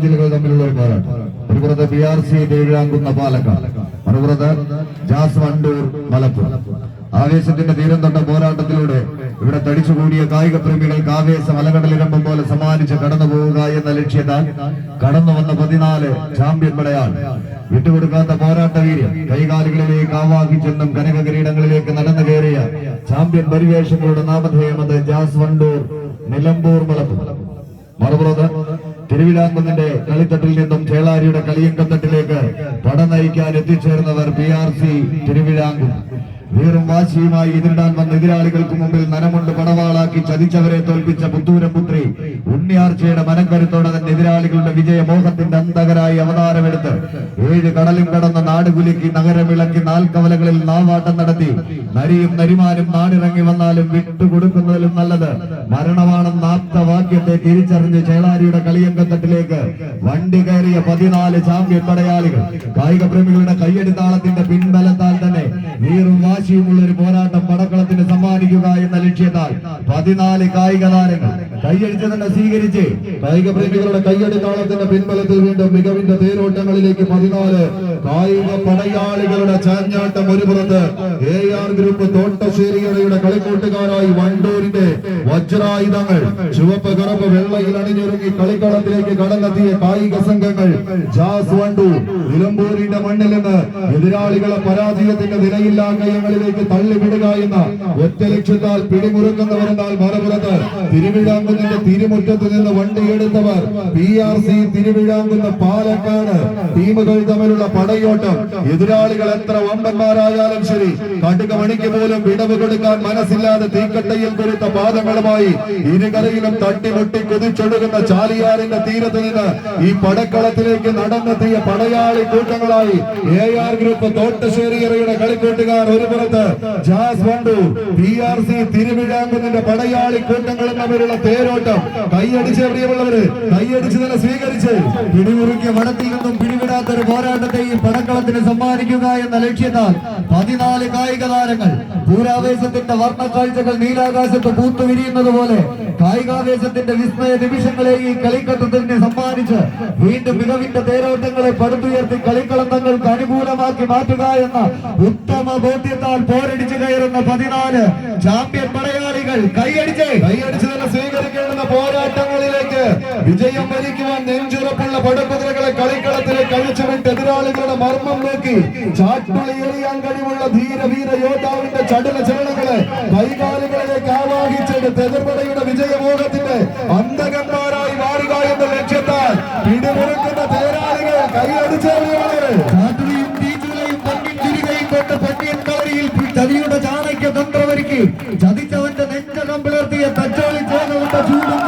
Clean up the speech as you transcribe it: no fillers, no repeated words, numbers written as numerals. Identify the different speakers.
Speaker 1: ജില്ലകൾ തമ്മിലുള്ള ഒരു പോരാട്ടം. ഒരു പുറത്ത് PRC തിരുവിഴാങ്കുന്ന പാലക്കാട്, മറുപുറത്ത് ജാസ് വണ്ടൂർ മലപ്പുറം. ആവേശത്തിന്റെ തീരം തൊട്ട പോരാട്ടത്തിലൂടെ ഇവിടെ തടിച്ചുകൂടിയ കായിക പ്രേമികൾക്ക് ആവേശം അലകടലിരമ്പം പോലെ സമ്മാനിച്ച് കടന്നു പോവുക എന്ന ലക്ഷ്യത്താൽ കടന്നു വന്ന 14 ചാമ്പ്യൻ പടയാളി. വിട്ടുകൊടുക്കാത്ത പോരാട്ട വീര്യം കൈകാലുകളിലേക്ക് ആവാഹിച്ചെന്നും കനക കിരീടങ്ങളിലേക്ക് നടന്നു കയറിയ ചാമ്പ്യൻ പരിവേഷങ്ങളുടെ നാമധേയം അത് ജാസ് വണ്ടൂർ നിലമ്പൂർ മലപ്പുറം. മറുപുറത്ത് തിരുവിഴാങ്കുന്നിന്റെ കളിത്തട്ടിൽ നിന്നും ചേളാരിയുടെ കളിയങ്കത്തട്ടിലേക്ക് പട നയിക്കാൻ എത്തിച്ചേർന്നവർ PRC തിരുവിഴാങ്കുന്ന്. വീറും വാശിയുമായി എതിരിടാൻ വന്ന എതിരാളികൾക്ക് മുമ്പിൽ നനമുണ്ട് പടവാളാക്കി ചതിച്ചവരെ തോൽപ്പിച്ച പുത്തൂരപുത്രി ഉണ്ണിയാർച്ചയുടെ മനക്കരുത്തോടെ തന്നെ എതിരാളികളുടെ വിജയമോഹത്തിന്റെ അന്തകരായി അവതാരമെടുത്ത് 7 കടലും കടന്ന് നാടുകുലുക്കി നഗരമിളക്കി 4 കവലകളിൽ നാവാട്ടം നടത്തി നരിയും നരിമാനും നാടിറങ്ങി വന്നാലും വിട്ടുകൊടുക്കുന്നതിലും നല്ലത് മരണമാണെന്ന ആപ്തവാക്യത്തെ തിരിച്ചറിഞ്ഞ് ചേളാരിയുടെ കളിയങ്കത്തട്ടിലേക്ക് വണ്ടി കയറിയ 14 ചാമ്പ്യൻ പടയാളികൾ. കായിക പ്രേമികളുടെ കയ്യടിത്താളത്തിന്റെ പിൻബലത്താൽ തന്നെ വീറും വാശിയുമുള്ള ഒരു പോരാട്ടം പടക്കളത്തിന് സമ്മാനിക്കുക എന്ന ലക്ഷ്യത്താൽ 14 കായിക താരങ്ങൾ കയ്യടിച്ച് തന്നെ സ്വീകരിച്ച് കായിക പ്രേമികളുടെ കയ്യടിത്താളത്തിന്റെ പിൻബലത്തിൽ വീണ്ടും മികവിന്റെ തേരോട്ടങ്ങളിലേക്ക് 14 കായിക പടയാളികളുടെ ചാഞ്ഞാട്ടം. ഒരു പുറത്ത് AR ഗ്രൂപ്പ് തോട്ടശ്ശേരിയുടെ കളിക്കൂട്ടുകാരായി വണ്ടൂരിന്റെ വജ്രായുധങ്ങൾ ചുവപ്പ് കറുപ്പ് വെള്ളയിൽ അണിഞ്ഞൊരുങ്ങി കളിക്കളത്തിലേക്ക് കടന്നെത്തിയ കായിക സംഘങ്ങൾ ജാസ് വണ്ടൂർ നിലമ്പൂരിന്റെ മണ്ണിൽ നിന്ന് എതിരാളികളെ പരാജയത്തിന്റെ നിലയില്ലാ കയങ്ങളിലേക്ക് തള്ളിവിടുക എന്ന ഒറ്റ ലക്ഷ്യത്താൽ പിടിമുറുക്കുന്നവരെന്നാൽ മറുപുറത്ത് തിരുവിഴാങ്കുന്നിന്റെ തിരുമുറ്റത്ത് നിന്ന് വണ്ടിയെടുത്തവർ PRC തിരുവിഴാങ്കുന്ന പാലക്കാട് ടീമുകൾ തമ്മിലുള്ള പടയോട്ടം. എതിരാളികൾ എത്ര വമ്പന്മാരായാലും ശരി കടുക മണിക്ക് പോലും വിടവ് കൊടുക്കാൻ മനസ്സില്ലാതെ തീക്കട്ടയിൽ കൊരുത്ത പാദങ്ങളുമായി ഇരുകരയിലും തട്ടിമുട്ടി കുതിച്ചൊടുക്കുന്ന ചാലിയാറിന്റെ തീരത്ത് നിന്ന് ഈ പടക്കളത്തിലേക്ക് നടന്നെത്തിയ പടയാളി കൂട്ടങ്ങളായി AR ഗ്രൂപ്പ് തോട്ടശ്ശേരിയുടെ കളിക്കൂട്ടുകാർ. ഒരു പുറത്ത് ജാസ് വണ്ടൂർ PRC തിരുവിഴാങ്കുന്നിന്റെ പടയാളി കൂട്ടങ്ങളും തമ്മിലുള്ള തേരോട്ടം. കൈയടിച്ച് പ്രിയമുള്ളവര് കൈയടിച്ച് തന്നെ സ്വീകരിച്ച് പിടിമുറുക്കിയ വടത്തിൽ നിന്നും പിടിവിടാത്തൊരു പോരാട്ടത്തെ ഈ പടക്കളത്തിന് സമ്മാനിക്കുക എന്ന ലക്ഷ്യത്താൽ 14 കായിക താരങ്ങൾ പൂരാവേശത്തിന്റെ വർണ്ണ കാഴ്ചകൾ നീലാകാശത്ത് പൂത്തുവിരിയുന്നത് പോലെ കായികാവേശത്തിന്റെ വിസ്മയ നിമിഷങ്ങളെ ഈ കളിക്കട്ടത്തിന് സമ്മാനിച്ച് വീണ്ടും മികവിന്റെ തേരോട്ടങ്ങളെ പടുത്തുയർത്തി കളിക്കളം തങ്ങൾക്ക് അനുകൂലമാക്കി മാറ്റുക എന്ന ഉത്തമ ബോധ്യത്താൽ പോരടിച്ചു കയറുന്ന 14 ചാമ്പ്യൻ പടയാളികൾ കൈയടിച്ച് തന്നെ സ്വീകരിക്കേണ്ടുന്ന പോരാട്ടങ്ങളിലേക്ക് വിജയം വരിക്കുവാൻ നെഞ്ചുറപ്പുള്ള പടക്കുതിരകളെ കളിക്കളത്തിലേക്ക് അഴിച്ചുവിട്ട് എതിരാളികളുടെ മർമ്മം നോക്കി ചാട്ടുളി എറിയാൻ കഴിവുള്ള ധീരവീര യോദ്ധാവിന്റെ ചടുല ചലനങ്ങളെ കൈകാലുകളിലേക്ക് ആവാഹിച്ചെടുത്ത് എതിർപടയുടെ വിജയമോഹത്തിന്റെ അന്തകന്മാരായി മാറുക എന്ന ലക്ഷ്യത്താൽ പിടിമുറുക്കുന്ന തേരാളികൾ കൈയടിച്ചേറിയവരെ ചാട്ടുളിയും തീച്ചുളയും തമ്മിൽ തിരികെയും കൊണ്ട് പൊന്നിയൻ കളരിയിൽ ചതിയുടെ ചാണക്യ തന്ത്രമൊരുക്കി ചതിച്ചവന്റെ നെഞ്ചകം പിളർത്തിയ തച്ചോളി ചേർന്നുകൊണ്ട് ചൂടും